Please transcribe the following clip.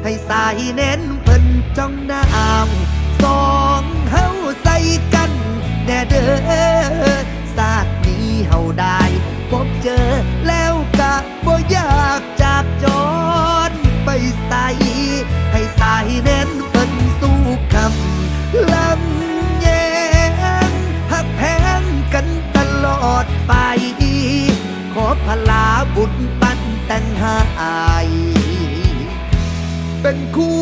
ให้สายเน้นเพิ่นจ้องน้ำสองเฮาใส่กันแน่เด้อศาสตร์นี้เฮาได้พบเจอแล้วกะบ่อยากจากจรไปใส่ให้สายเน้นเพิ่นสู้คำลำแยงหักแพงกันตลอดไปขอพลาบุญปันแต่งหายเป็นคู่